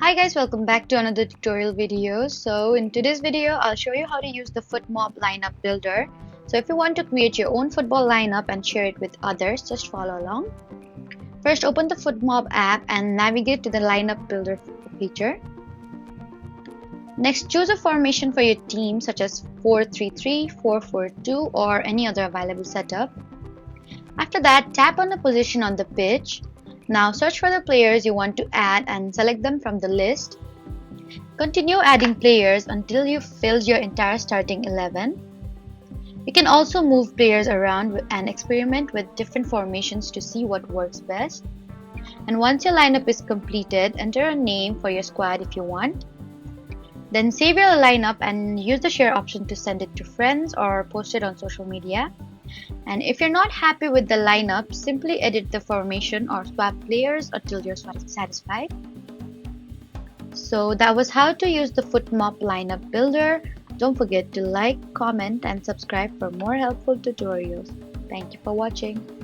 Hi guys, welcome back to another tutorial video. So in today's video, I'll show you how to use the FotMob lineup builder. So if you want to create your own football lineup and share it with others, just follow along. First, open the FotMob app and navigate to the lineup builder feature. Next, choose a formation for your team such as 4-3-3, 4-4-2 or any other available setup. After that, tap on the position on the pitch. Now search for the players you want to add and select them from the list. Continue adding players until you've filled your entire starting 11. You can also move players around and experiment with different formations to see what works best. And once your lineup is completed, enter a name for your squad if you want. Then save your lineup and use the share option to send it to friends or post it on social media. And if you're not happy with the lineup, simply edit the formation or swap players until you're satisfied. So that was how to use the FotMob lineup builder. Don't forget to like, comment, and subscribe for more helpful tutorials. Thank you for watching.